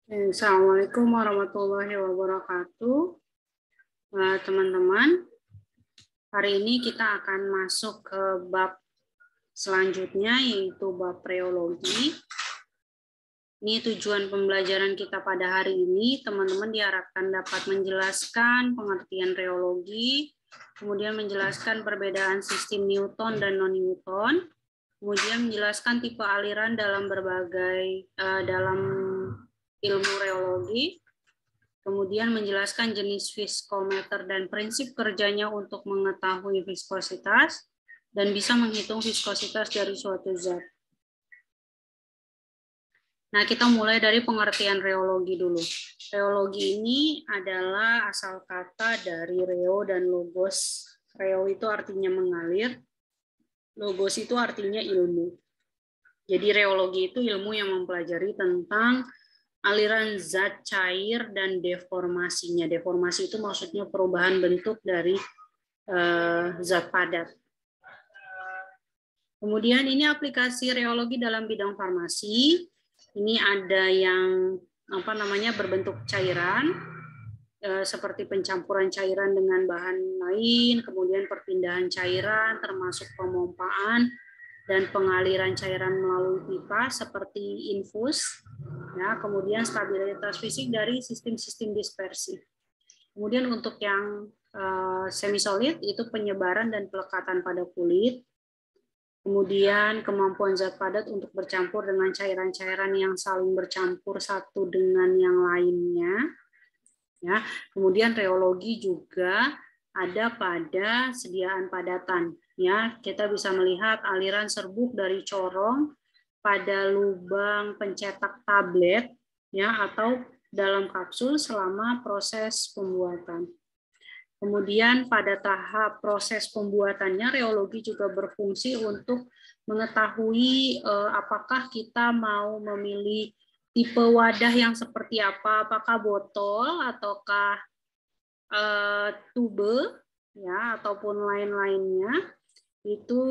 Assalamualaikum warahmatullahi wabarakatuh. Teman-teman, hari ini kita akan masuk ke bab selanjutnya, yaitu bab reologi. Ini tujuan pembelajaran kita pada hari ini. Teman-teman diharapkan dapat menjelaskan pengertian reologi, kemudian menjelaskan perbedaan sistem Newton dan non-Newton, kemudian menjelaskan tipe aliran dalam dalam ilmu reologi, kemudian menjelaskan jenis viskometer dan prinsip kerjanya untuk mengetahui viskositas, dan bisa menghitung viskositas dari suatu zat. Nah, kita mulai dari pengertian reologi dulu. Reologi ini adalah asal kata dari reo dan logos. Reo itu artinya mengalir, logos itu artinya ilmu. Jadi reologi itu ilmu yang mempelajari tentang aliran zat cair dan deformasinya. Deformasi itu maksudnya perubahan bentuk dari zat padat. Kemudian ini aplikasi reologi dalam bidang farmasi. Ini ada yang berbentuk cairan, seperti pencampuran cairan dengan bahan lain, kemudian perpindahan cairan termasuk pemompaan dan pengaliran cairan melalui pipa seperti infus. Ya, kemudian stabilitas fisik dari sistem-sistem dispersi. Kemudian untuk yang semi-solid itu penyebaran dan pelekatan pada kulit. Kemudian kemampuan zat padat untuk bercampur dengan cairan-cairan yang saling bercampur satu dengan yang lainnya. Ya, kemudian reologi juga ada pada sediaan padatan. Ya, kita bisa melihat aliran serbuk dari corong pada lubang pencetak tablet, ya, atau dalam kapsul selama proses pembuatan. Kemudian pada tahap proses pembuatannya, reologi juga berfungsi untuk mengetahui apakah kita mau memilih tipe wadah yang seperti apa, apakah botol ataukah tube, ya, ataupun lain-lainnya. Itu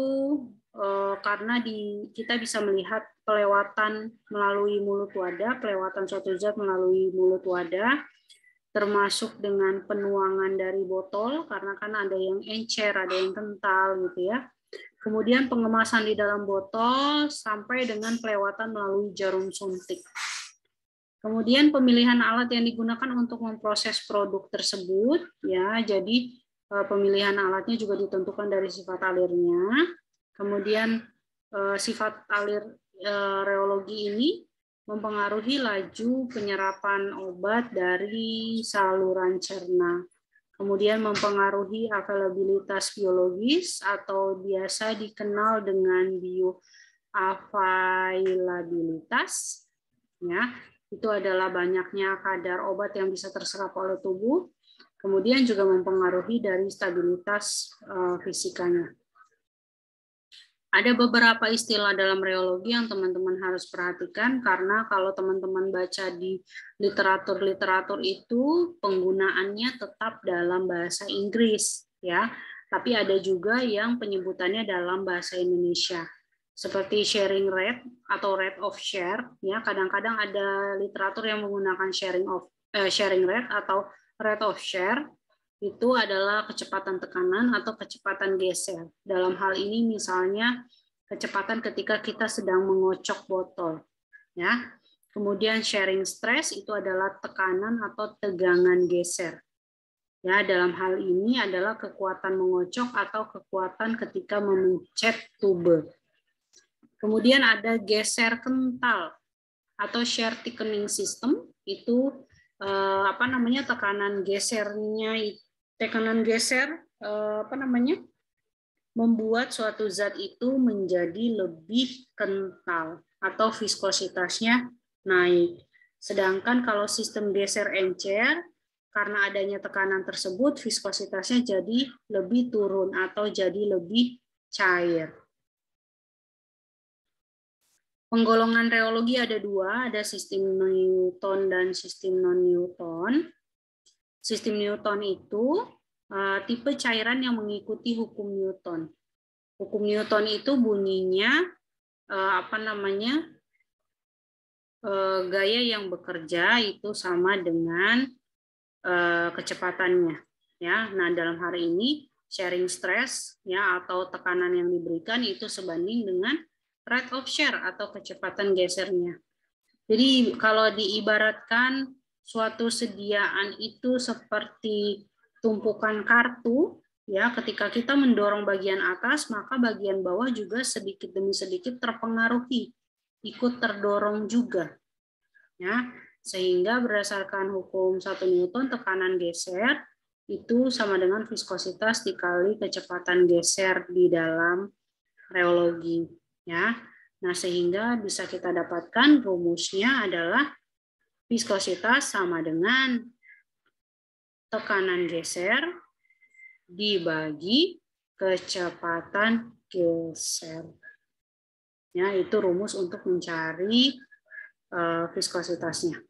karena kita bisa melihat pelewatan melalui mulut wadah, pelewatan suatu zat melalui mulut wadah, termasuk dengan penuangan dari botol, karena kan ada yang encer, ada yang kental gitu ya. Kemudian pengemasan di dalam botol sampai dengan pelewatan melalui jarum suntik. Kemudian pemilihan alat yang digunakan untuk memproses produk tersebut, ya. Jadi pemilihan alatnya juga ditentukan dari sifat alirnya. Kemudian sifat alir reologi ini mempengaruhi laju penyerapan obat dari saluran cerna. Kemudian mempengaruhi availabilitas biologis atau biasa dikenal dengan bioavailabilitas. Ya, itu adalah banyaknya kadar obat yang bisa terserap oleh tubuh. Kemudian juga mempengaruhi dari stabilitas fisikanya. Ada beberapa istilah dalam reologi yang teman-teman harus perhatikan, karena kalau teman-teman baca di literatur-literatur itu penggunaannya tetap dalam bahasa Inggris, ya. Tapi ada juga yang penyebutannya dalam bahasa Indonesia, seperti sharing rate atau rate of share, ya. Kadang-kadang ada literatur yang menggunakan sharing rate atau rate of share. Itu adalah kecepatan tekanan atau kecepatan geser. Dalam hal ini misalnya kecepatan ketika kita sedang mengocok botol, ya. Kemudian sharing stress itu adalah tekanan atau tegangan geser. Ya, dalam hal ini adalah kekuatan mengocok atau kekuatan ketika memencet tube. Kemudian ada geser kental atau shear thickening system, itu tekanan geser membuat suatu zat itu menjadi lebih kental atau viskositasnya naik. Sedangkan kalau sistem geser encer, karena adanya tekanan tersebut, viskositasnya jadi lebih turun atau jadi lebih cair. Penggolongan reologi ada dua, ada sistem Newton dan sistem non-Newton. Sistem Newton itu tipe cairan yang mengikuti hukum Newton. Hukum Newton itu bunyinya gaya yang bekerja itu sama dengan kecepatannya. Ya, nah dalam hari ini sharing stress ya atau tekanan yang diberikan itu sebanding dengan rate of share atau kecepatan gesernya. Jadi kalau diibaratkan suatu sediaan itu seperti tumpukan kartu, ya ketika kita mendorong bagian atas, maka bagian bawah juga sedikit demi sedikit terpengaruhi, ikut terdorong juga. Ya, sehingga berdasarkan hukum 1 Newton tekanan geser itu sama dengan viskositas dikali kecepatan geser di dalam reologi, ya. Nah, sehingga bisa kita dapatkan rumusnya adalah viskositas sama dengan tekanan geser dibagi kecepatan geser. Ya, itu rumus untuk mencari viskositasnya.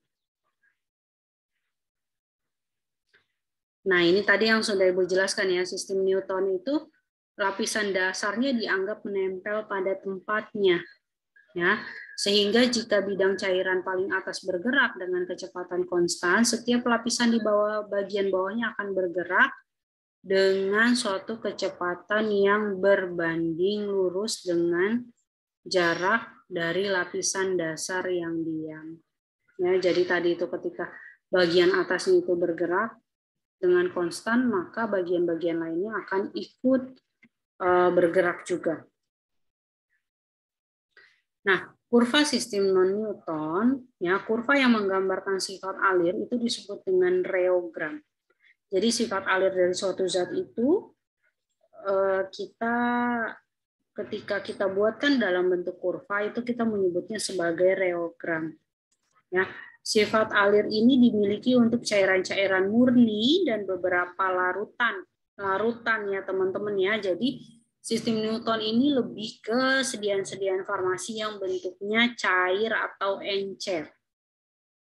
Nah, ini tadi yang sudah Ibu jelaskan ya, sistem Newton itu lapisan dasarnya dianggap menempel pada tempatnya. Ya, sehingga jika bidang cairan paling atas bergerak dengan kecepatan konstan, setiap lapisan di bawah bagian bawahnya akan bergerak dengan suatu kecepatan yang berbanding lurus dengan jarak dari lapisan dasar yang diam. Ya, jadi tadi itu ketika bagian atasnya itu bergerak dengan konstan, maka bagian-bagian lainnya akan ikut bergerak juga. Nah, kurva sistem non-Newton, ya, kurva yang menggambarkan sifat alir itu disebut dengan reogram. Jadi sifat alir dari suatu zat itu kita ketika kita buatkan dalam bentuk kurva itu kita menyebutnya sebagai reogram. Ya, sifat alir ini dimiliki untuk cairan-cairan murni dan beberapa larutan ya teman-teman ya. Jadi sistem Newton ini lebih ke sediaan-sediaan farmasi yang bentuknya cair atau encer.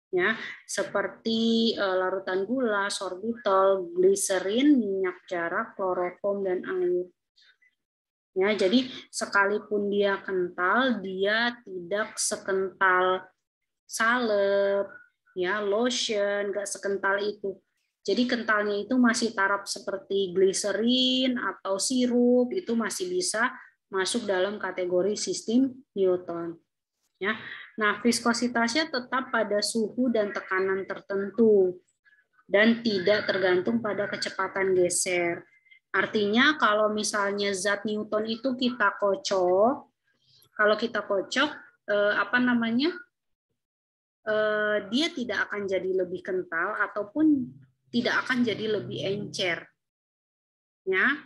Ya, seperti larutan gula, sorbitol, gliserin, minyak jarak, kloroform dan air. Ya, jadi sekalipun dia kental, dia tidak sekental salep, ya, lotion, nggak sekental itu. Jadi kentalnya itu masih taraf seperti gliserin atau sirup, itu masih bisa masuk dalam kategori sistem Newton. Ya. Nah, viskositasnya tetap pada suhu dan tekanan tertentu dan tidak tergantung pada kecepatan geser. Artinya kalau misalnya zat Newton itu kita kocok, kalau kita kocok dia tidak akan jadi lebih kental ataupun tidak akan jadi lebih encer. Ya.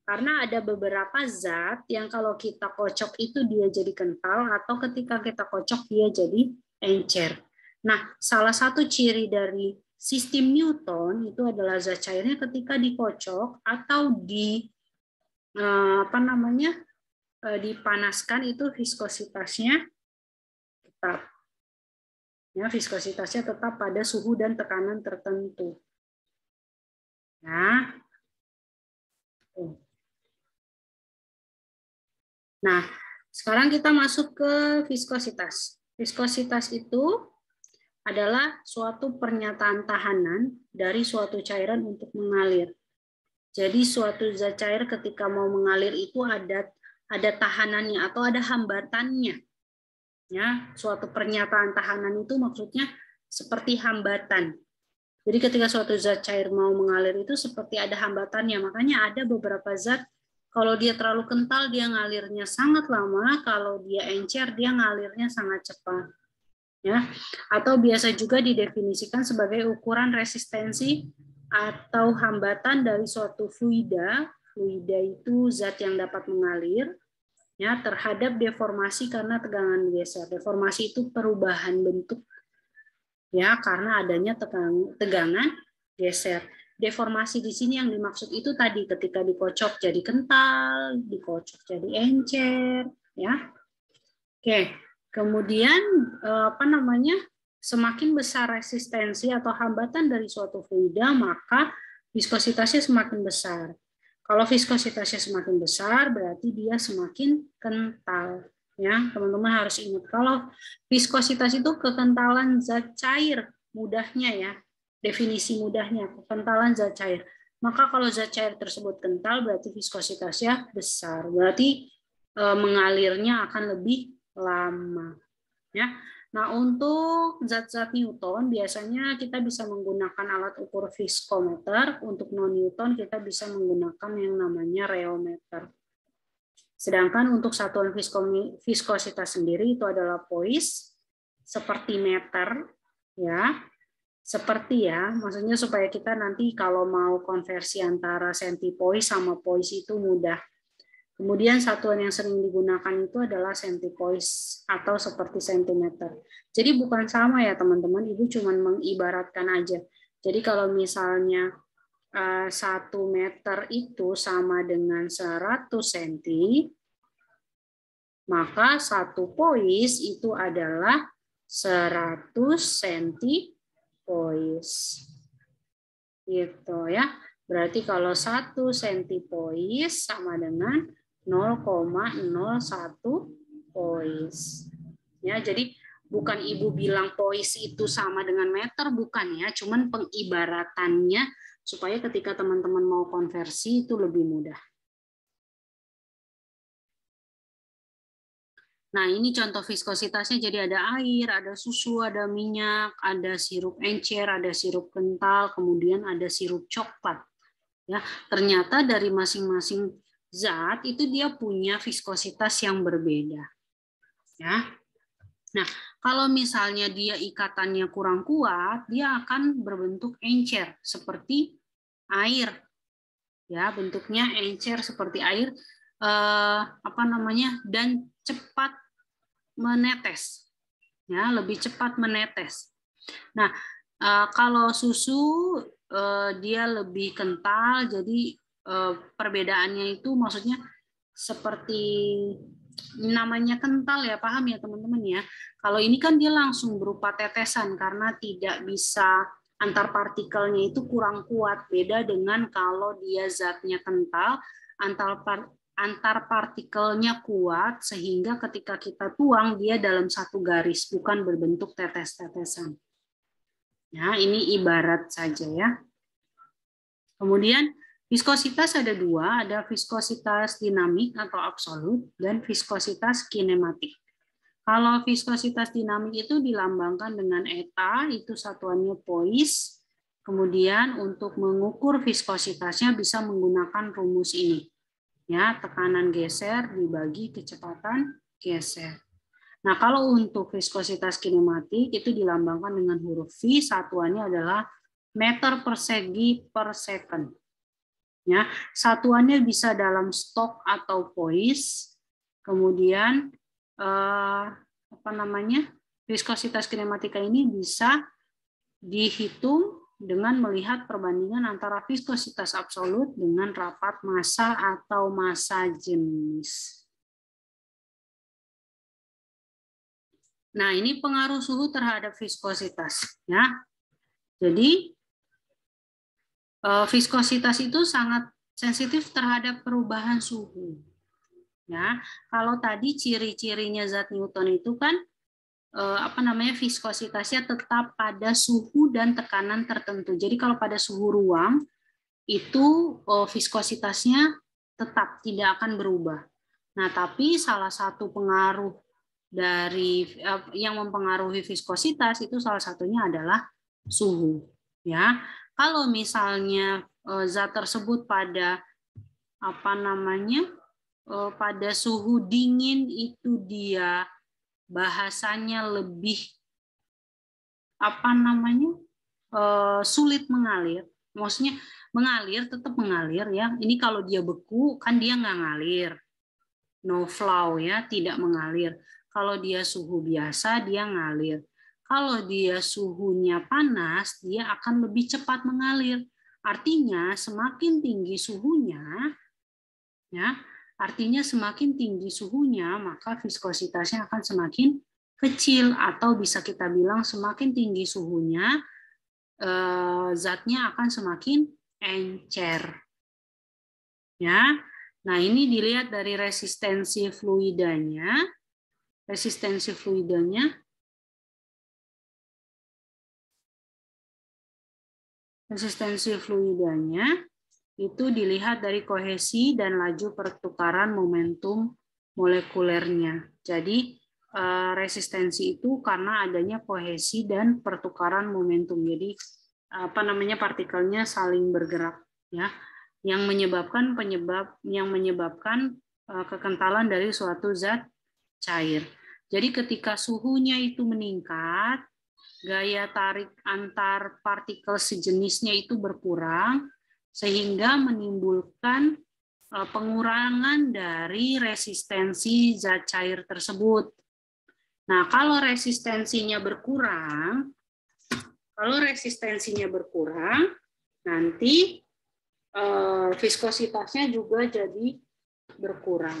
Karena ada beberapa zat yang kalau kita kocok itu dia jadi kental atau ketika kita kocok dia jadi encer. Nah, salah satu ciri dari sistem Newton itu adalah zat cairnya ketika dikocok atau dipanaskan itu viskositasnya tetap. Ya, viskositasnya tetap pada suhu dan tekanan tertentu. Nah, sekarang kita masuk ke viskositas. Viskositas itu adalah suatu pernyataan tahanan dari suatu cairan untuk mengalir. Jadi suatu zat cair ketika mau mengalir itu ada tahanannya atau ada hambatannya. Ya, suatu pernyataan tahanan itu maksudnya seperti hambatan. Jadi ketika suatu zat cair mau mengalir itu seperti ada hambatannya. Makanya ada beberapa zat kalau dia terlalu kental dia ngalirnya sangat lama, kalau dia encer dia ngalirnya sangat cepat. Ya. Atau biasa juga didefinisikan sebagai ukuran resistensi atau hambatan dari suatu fluida. Fluida itu zat yang dapat mengalir ya terhadap deformasi karena tegangan geser. Deformasi itu perubahan bentuk ya karena adanya tegangan geser. Deformasi di sini yang dimaksud itu tadi ketika dikocok jadi kental, dikocok jadi encer, ya. Oke, kemudian semakin besar resistensi atau hambatan dari suatu fluida maka viskositasnya semakin besar. Kalau viskositasnya semakin besar berarti dia semakin kental, Ya, teman-teman harus ingat kalau viskositas itu kekentalan zat cair, mudahnya ya. Definisi mudahnya, kekentalan zat cair. Maka kalau zat cair tersebut kental berarti viskositasnya besar. Berarti mengalirnya akan lebih lama. Ya. Nah, untuk zat-zat Newton biasanya kita bisa menggunakan alat ukur viskometer. Untuk non-Newton kita bisa menggunakan yang namanya reometer. Sedangkan untuk satuan viskositas sendiri itu adalah poise, seperti meter, ya, seperti ya, maksudnya supaya kita nanti kalau mau konversi antara sentipoise sama poise itu mudah. Kemudian satuan yang sering digunakan itu adalah sentipoise atau seperti sentimeter. Jadi bukan sama ya teman-teman, Ibu cuma mengibaratkan aja. Jadi kalau misalnya 1 meter itu sama dengan 100 cm, maka 1 poise itu adalah 100 centipoise. Gitu ya. Berarti kalau 1 centipoise sama dengan 0,01 poise. Ya, jadi bukan Ibu bilang poise itu sama dengan meter, bukan ya, cuman pengibaratannya supaya ketika teman-teman mau konversi itu lebih mudah. Nah, ini contoh viskositasnya, jadi ada air, ada susu, ada minyak, ada sirup encer, ada sirup kental, kemudian ada sirup coklat. Ya, ternyata dari masing-masing zat itu dia punya viskositas yang berbeda. Ya. Nah, kalau misalnya dia ikatannya kurang kuat, dia akan berbentuk encer seperti air. Ya, bentuknya encer seperti air, dan cepat menetes. Ya, lebih cepat menetes. Nah, kalau susu dia lebih kental, jadi perbedaannya itu maksudnya seperti namanya kental ya, paham ya teman-teman ya. Kalau ini kan dia langsung berupa tetesan karena tidak bisa, antar partikelnya itu kurang kuat, beda dengan kalau dia zatnya kental, antar partikelnya kuat sehingga ketika kita tuang dia dalam satu garis, bukan berbentuk tetes-tetesan. Ya, ini ibarat saja ya. Kemudian viskositas ada 2, ada viskositas dinamik atau absolut dan viskositas kinematik. Kalau viskositas dinamik itu dilambangkan dengan eta, itu satuannya poise. Kemudian untuk mengukur viskositasnya bisa menggunakan rumus ini. Ya, tekanan geser dibagi kecepatan geser. Nah, kalau untuk viskositas kinematik itu dilambangkan dengan huruf V, satuannya adalah meter persegi per second. Ya, satuannya bisa dalam stok atau poise. Kemudian viskositas kinematika ini bisa dihitung dengan melihat perbandingan antara viskositas absolut dengan rapat massa atau massa jenis. Nah, ini pengaruh suhu terhadap viskositas, ya. Jadi viskositas itu sangat sensitif terhadap perubahan suhu. Ya, kalau tadi ciri-cirinya zat Newton itu kan viskositasnya tetap pada suhu dan tekanan tertentu. Jadi kalau pada suhu ruang itu viskositasnya tetap tidak akan berubah. Nah, tapi salah satu pengaruh dari yang mempengaruhi viskositas itu salah satunya adalah suhu. Ya, kalau misalnya zat tersebut pada pada suhu dingin itu dia bahasanya lebih sulit mengalir. Maksudnya mengalir tetap mengalir ya. Ini kalau dia beku kan dia nggak ngalir, no flow ya, tidak mengalir. Kalau dia suhu biasa dia ngalir. Kalau dia suhunya panas dia akan lebih cepat mengalir. Artinya semakin tinggi suhunya, ya, artinya semakin tinggi suhunya maka viskositasnya akan semakin kecil, atau bisa kita bilang semakin tinggi suhunya zatnya akan semakin encer. Ya. Nah, ini dilihat dari resistensi fluidanya. resistensi fluidanya. Resistensi fluidanya itu dilihat dari kohesi dan laju pertukaran momentum molekulernya. Jadi resistensi itu karena adanya kohesi dan pertukaran momentum. Jadi partikelnya saling bergerak, ya, yang menyebabkan kekentalan dari suatu zat cair. Jadi ketika suhunya itu meningkat, gaya tarik antar partikel sejenisnya itu berkurang, sehingga menimbulkan pengurangan dari resistensi zat cair tersebut. Nah, kalau resistensinya berkurang, nanti viskositasnya juga jadi berkurang.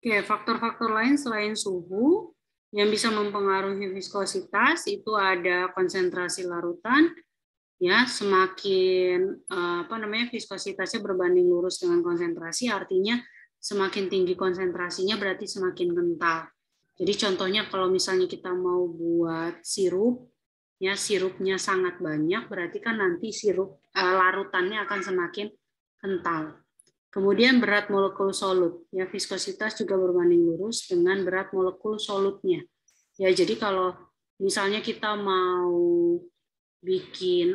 Oke, faktor-faktor lain selain suhu yang bisa mempengaruhi viskositas itu ada konsentrasi larutan, ya, semakin viskositasnya berbanding lurus dengan konsentrasi, artinya semakin tinggi konsentrasinya berarti semakin kental. Jadi contohnya kalau misalnya kita mau buat sirup, ya, sirupnya sangat banyak, berarti kan nanti larutannya akan semakin kental. Kemudian berat molekul solut, ya, viskositas juga berbanding lurus dengan berat molekul solutnya. Ya, jadi kalau misalnya kita mau bikin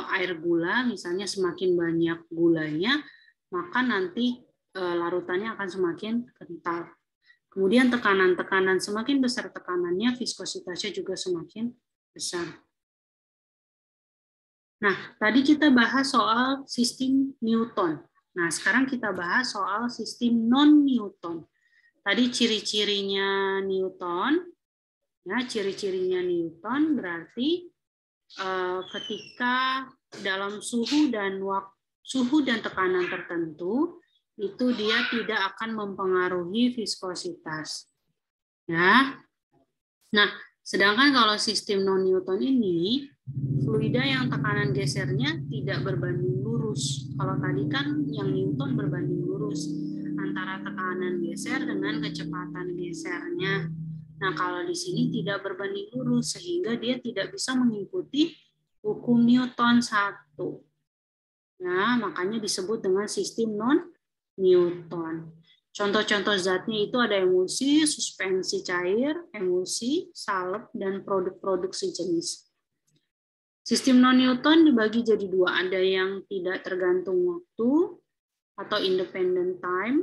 air gula, misalnya semakin banyak gulanya, maka nanti larutannya akan semakin kental. Kemudian tekanan semakin besar tekanannya, viskositasnya juga semakin besar. Nah, tadi kita bahas soal sistem Newton. Nah, sekarang kita bahas soal sistem non-Newton. Tadi ciri-cirinya Newton, ya, ciri-cirinya Newton berarti ketika dalam suhu dan tekanan tertentu, itu dia tidak akan mempengaruhi viskositas. Ya. Nah, sedangkan kalau sistem non-Newton ini, fluida yang tekanan gesernya tidak berbanding lurus. Kalau tadi kan yang Newton berbanding lurus antara tekanan geser dengan kecepatan gesernya. Nah, kalau di sini tidak berbanding lurus sehingga dia tidak bisa mengikuti hukum Newton 1. Nah, makanya disebut dengan sistem non-Newton. Contoh-contoh zatnya itu ada emulsi, suspensi cair, emulsi, salep, dan produk-produk sejenis. Sistem non-Newton dibagi jadi dua, ada yang tidak tergantung waktu atau independent time,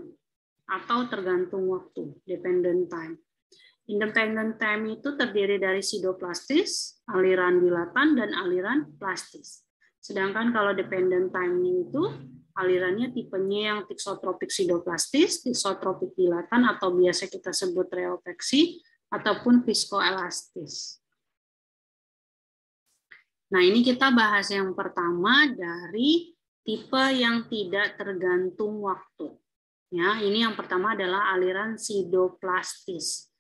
atau tergantung waktu, dependent time. Independent time itu terdiri dari sidoplastis, aliran dilatan, dan aliran plastis. Sedangkan kalau dependent time itu alirannya tipenya yang tiksotropik sidoplastis, tiksotropik dilatan, atau biasa kita sebut rheopeksi, ataupun viskoelastis. Nah, ini kita bahas yang pertama dari tipe yang tidak tergantung waktu. Ya, ini yang pertama adalah aliran sidoplastis.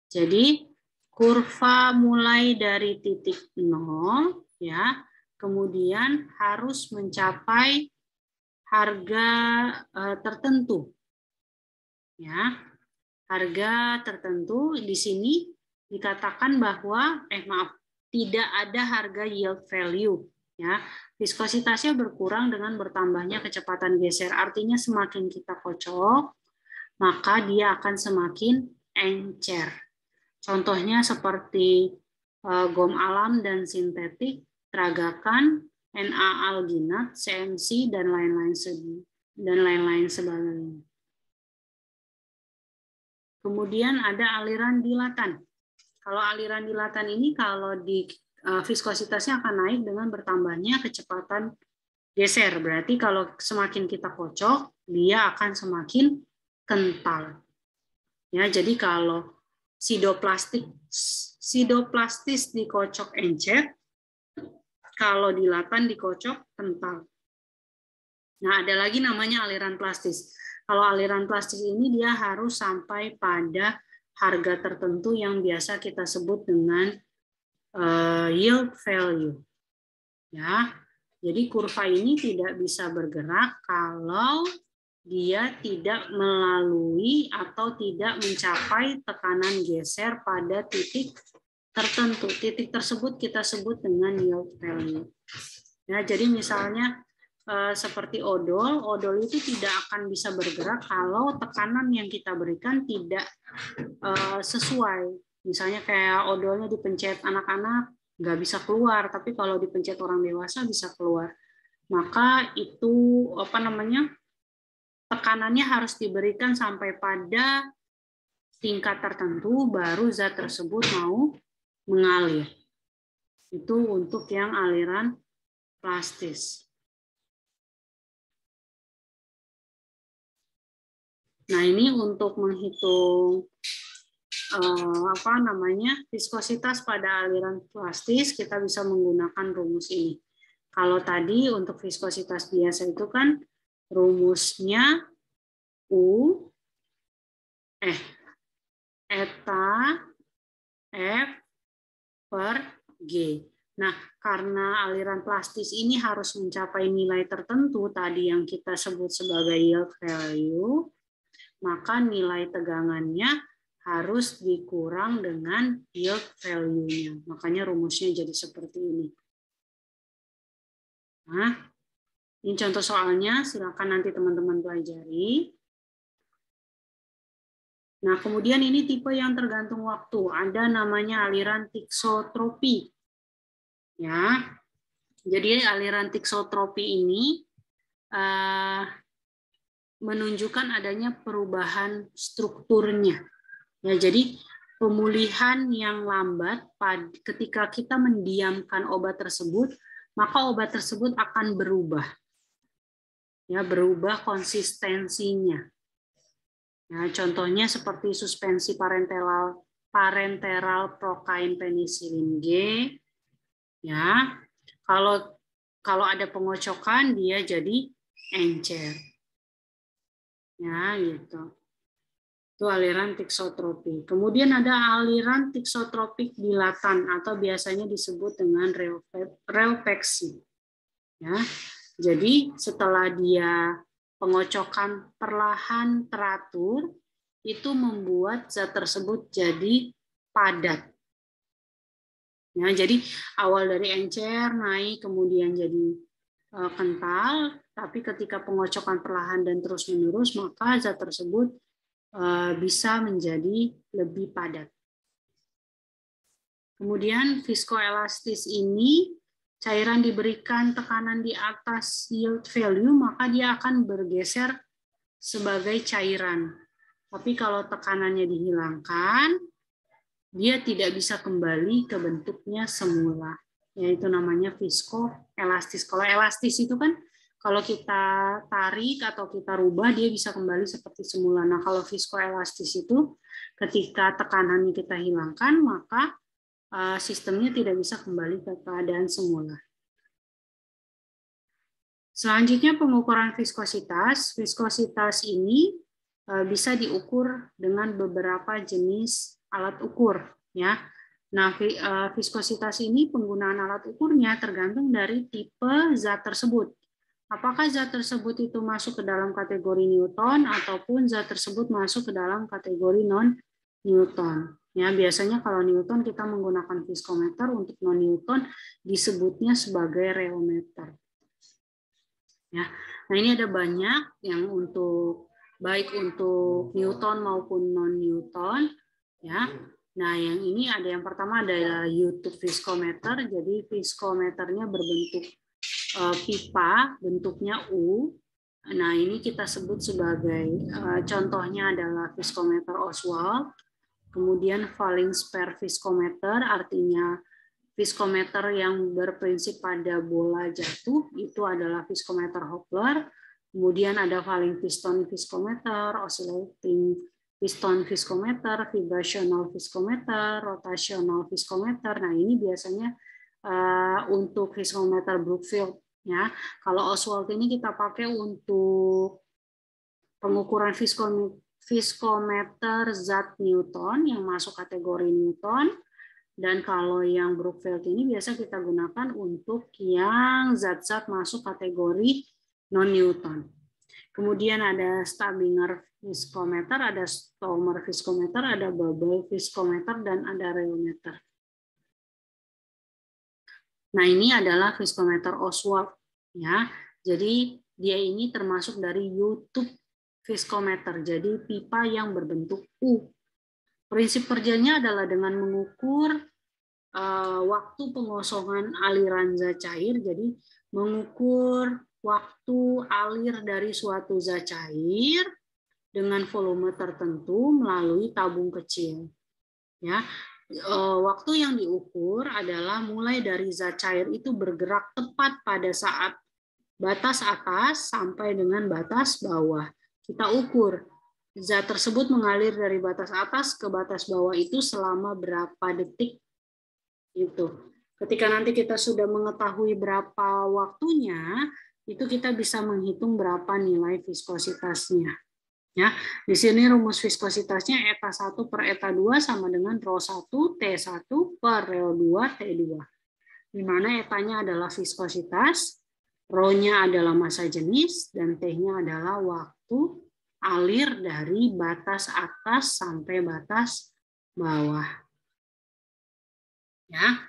Jadi, kurva mulai dari titik 0, ya, kemudian harus mencapai harga tertentu. Ya, harga tertentu di sini dikatakan bahwa tidak ada harga yield value, ya. Viskositasnya berkurang dengan bertambahnya kecepatan geser. Artinya semakin kita kocok, maka dia akan semakin encer. Contohnya seperti gom alam dan sintetik, tragakan, Na-alginat, CMC, dan lain-lain sebagainya. Kemudian ada aliran dilatan. Kalau aliran dilatan ini kalau di viskositasnya akan naik dengan bertambahnya kecepatan geser. Berarti kalau semakin kita kocok, dia akan semakin kental. Ya, jadi kalau sidoplastis dikocok encer, kalau dilatan dikocok kental. Nah, ada lagi namanya aliran plastis. Kalau aliran plastis ini dia harus sampai pada harga tertentu yang biasa kita sebut dengan yield value. Ya, jadi kurva ini tidak bisa bergerak kalau dia tidak melalui atau tidak mencapai tekanan geser pada titik tertentu. Titik tersebut kita sebut dengan yield value. Ya, jadi misalnya seperti odol itu tidak akan bisa bergerak kalau tekanan yang kita berikan tidak sesuai. Misalnya kayak odolnya dipencet anak-anak, nggak bisa keluar, tapi kalau dipencet orang dewasa bisa keluar. Maka itu tekanannya harus diberikan sampai pada tingkat tertentu, baru zat tersebut mau mengalir. Itu untuk yang aliran plastis. Nah, ini untuk menghitung viskositas pada aliran plastis, kita bisa menggunakan rumus ini. Kalau tadi untuk viskositas biasa itu kan rumusnya U eta F per G. Nah, karena aliran plastis ini harus mencapai nilai tertentu tadi yang kita sebut sebagai yield value, maka nilai tegangannya harus dikurang dengan yield value-nya. Makanya rumusnya jadi seperti ini. Nah, ini contoh soalnya, silakan nanti teman-teman pelajari. Nah, kemudian ini tipe yang tergantung waktu. Ada namanya aliran tiksotropi. Ya, jadi aliran tiksotropi ini menunjukkan adanya perubahan strukturnya. Ya, jadi pemulihan yang lambat ketika kita mendiamkan obat tersebut, maka obat tersebut akan berubah. Ya, berubah konsistensinya. Nah, contohnya seperti suspensi parenteral prokain penisilin G. Ya, kalau ada pengocokan dia jadi encer. Ya, gitu. Itu aliran tiksotropi. Kemudian ada aliran tiksotropik dilatan atau biasanya disebut dengan reopeksi. Ya, jadi setelah dia pengocokan perlahan teratur, itu membuat zat tersebut jadi padat. Ya, jadi awal dari encer naik kemudian jadi kental, tapi ketika pengocokan perlahan dan terus-menerus, maka zat tersebut bisa menjadi lebih padat. Kemudian viskoelastis ini, cairan diberikan tekanan di atas yield value, maka dia akan bergeser sebagai cairan. Tapi kalau tekanannya dihilangkan, dia tidak bisa kembali ke bentuknya semula. Yaitu namanya viskoelastis. Kalau elastis itu kan kalau kita tarik atau kita rubah, dia bisa kembali seperti semula. Nah, kalau viskoelastis itu, ketika tekanannya kita hilangkan, maka sistemnya tidak bisa kembali ke keadaan semula. Selanjutnya, pengukuran viskositas. Viskositas ini bisa diukur dengan beberapa jenis alat ukur. Ya. Nah, viskositas ini penggunaan alat ukurnya tergantung dari tipe zat tersebut. Apakah zat tersebut itu masuk ke dalam kategori Newton ataupun zat tersebut masuk ke dalam kategori non-Newton. Ya, biasanya kalau Newton kita menggunakan viskometer, untuk non-Newton disebutnya sebagai reometer. Ya, nah ini ada banyak yang baik untuk Newton maupun non-Newton. Ya, nah yang ini ada yang pertama adalah YouTube viskometer. Jadi viskometernya berbentuk pipa, bentuknya U. Nah, ini kita sebut sebagai contohnya adalah viskometer Oswald. Kemudian Falling-Spare viskometer, artinya viskometer yang berprinsip pada bola jatuh, itu adalah viskometer Hopler. Kemudian ada falling piston viskometer, oscillating piston viskometer, vibrational viskometer, rotational viskometer. Nah, ini biasanya untuk viskometer Brookfield. Ya, kalau Oswald ini kita pakai untuk pengukuran viskometer zat Newton yang masuk kategori Newton. Dan kalau yang Brookfield ini biasa kita gunakan untuk yang zat-zat masuk kategori non-Newton. Kemudian ada Stabinger viskometer, ada Stomer viskometer, ada bubble viskometer, dan ada reometer. Nah, ini adalah viskometer Oswald, ya. Jadi dia ini termasuk dari YouTube viskometer, jadi pipa yang berbentuk U. Prinsip kerjanya adalah dengan mengukur waktu pengosongan aliran zat cair, jadi mengukur waktu alir dari suatu zat cair dengan volume tertentu melalui tabung kecil. Ya, waktu yang diukur adalah mulai dari zat cair itu bergerak tepat pada saat batas atas sampai dengan batas bawah. Kita ukur zat tersebut mengalir dari batas atas ke batas bawah itu selama berapa detik. Itu. Ketika nanti kita sudah mengetahui berapa waktunya, itu kita bisa menghitung berapa nilai viskositasnya. Ya, di sini rumus viskositasnya eta 1 per eta 2 sama dengan rho 1 T1 per rho 2 T2. Di mana etanya adalah viskositas, rho-nya adalah massa jenis, dan T-nya adalah waktu alir dari batas atas sampai batas bawah. Ya.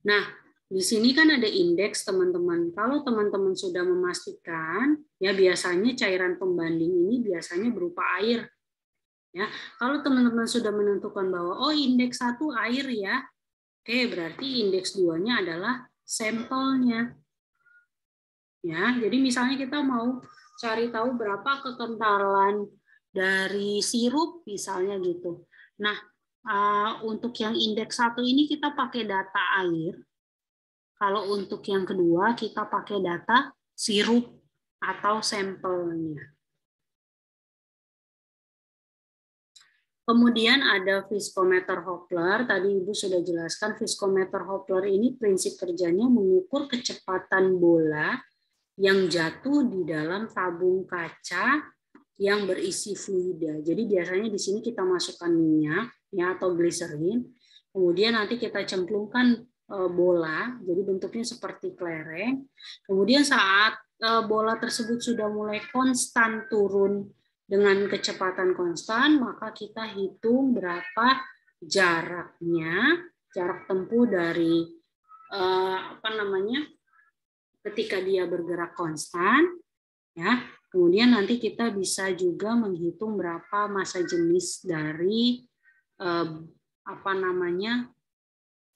Nah, di sini kan ada indeks, teman-teman. Kalau teman-teman sudah memastikan, ya biasanya cairan pembanding ini biasanya berupa air. Ya, kalau teman-teman sudah menentukan bahwa oh indeks 1 air ya, oke, berarti indeks 2-nya adalah sampelnya. Ya, jadi misalnya kita mau cari tahu berapa kekentalan dari sirup misalnya gitu. Nah, untuk yang indeks 1 ini kita pakai data air. Kalau untuk yang kedua, kita pakai data sirup atau sampelnya. Kemudian ada viskometer Hopler. Tadi Ibu sudah jelaskan, viskometer Hopler ini prinsip kerjanya mengukur kecepatan bola yang jatuh di dalam tabung kaca yang berisi fluida. Jadi biasanya di sini kita masukkan minyak ya atau gliserin. Kemudian nanti kita cemplungkan bola, jadi bentuknya seperti kelereng. Kemudian saat bola tersebut sudah mulai konstan turun dengan kecepatan konstan, maka kita hitung berapa jaraknya, jarak tempuh dari ketika dia bergerak konstan, ya. Kemudian nanti kita bisa juga menghitung berapa massa jenis dari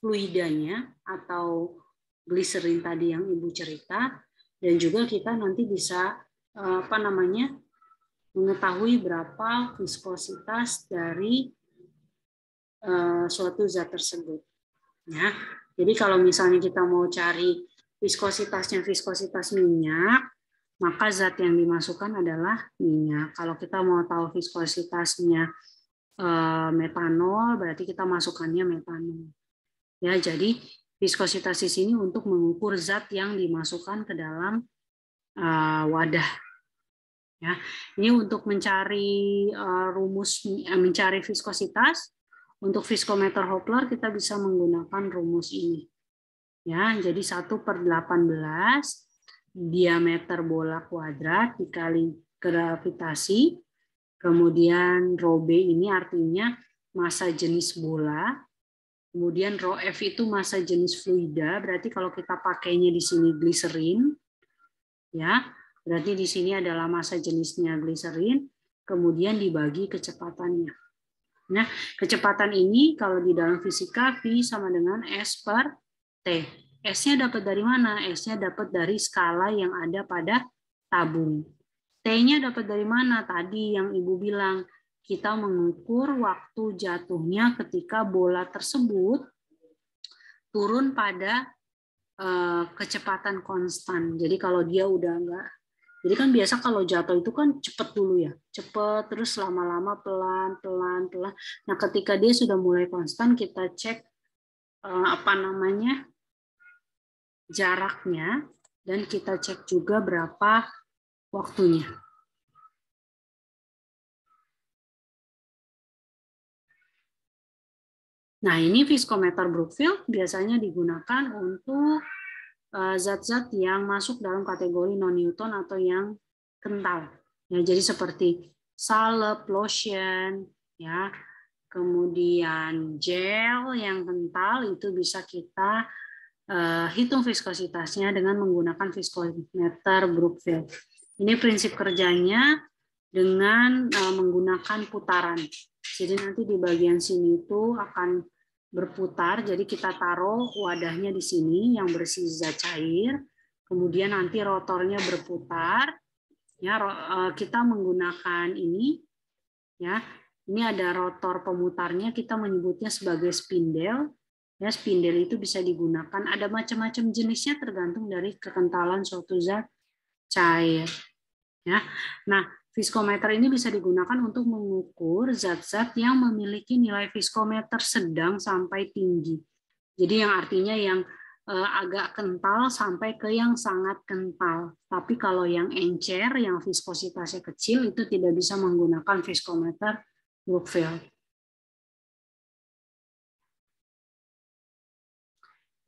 fluidanya atau gliserin tadi yang Ibu cerita, dan juga kita nanti bisa mengetahui berapa viskositas dari suatu zat tersebut. Ya, jadi kalau misalnya kita mau cari viskositasnya viskositas minyak, maka zat yang dimasukkan adalah minyak. Kalau kita mau tahu viskositasnya metanol, berarti kita masukkannya metanol. Ya, jadi viskositas di sini untuk mengukur zat yang dimasukkan ke dalam wadah. Ya, ini untuk mencari mencari viskositas. Untuk viskometer Hopler kita bisa menggunakan rumus ini. Ya, jadi 1/18 diameter bola kuadrat dikali gravitasi. Kemudian rho B ini artinya massa jenis bola. Kemudian rho F itu massa jenis fluida, berarti kalau kita pakainya di sini gliserin, ya, berarti di sini adalah massa jenisnya gliserin, kemudian dibagi kecepatannya. Nah, kecepatan ini kalau di dalam fisika V sama dengan S per T. S-nya dapat dari mana? S-nya dapat dari skala yang ada pada tabung. T-nya dapat dari mana? Tadi yang Ibu bilang, kita mengukur waktu jatuhnya ketika bola tersebut turun pada kecepatan konstan. Jadi kalau dia udah enggak, jadi kan biasa kalau jatuh itu kan cepat dulu ya, cepat terus lama-lama pelan. Nah ketika dia sudah mulai konstan, kita cek jaraknya, dan kita cek juga berapa waktunya. Nah, ini viskometer Brookfield biasanya digunakan untuk zat-zat yang masuk dalam kategori non-Newton atau yang kental. Ya, jadi seperti salep, lotion, ya, kemudian gel yang kental itu bisa kita hitung viskositasnya dengan menggunakan viskometer Brookfield. Ini prinsip kerjanya dengan menggunakan putaran. Jadi nanti di bagian sini itu akan berputar, jadi kita taruh wadahnya di sini yang bersih zat cair, kemudian nanti rotornya berputar, ya kita menggunakan ini, ya ini ada rotor pemutarnya, kita menyebutnya sebagai spindle, ya spindle itu bisa digunakan, ada macam-macam jenisnya tergantung dari kekentalan suatu zat cair, ya. Nah, viskometer ini bisa digunakan untuk mengukur zat-zat yang memiliki nilai viskometer sedang sampai tinggi. Jadi yang artinya yang agak kental sampai ke yang sangat kental. Tapi kalau yang encer, yang viskositasnya kecil, itu tidak bisa menggunakan viskometer Brookfield.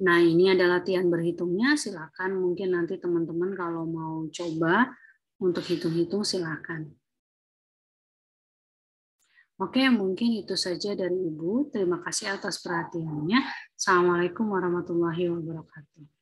Nah, ini ada latihan berhitungnya. Silakan mungkin nanti teman-teman kalau mau coba untuk hitung-hitung silakan. Oke, mungkin itu saja dari Ibu. Terima kasih atas perhatiannya. Assalamualaikum warahmatullahi wabarakatuh.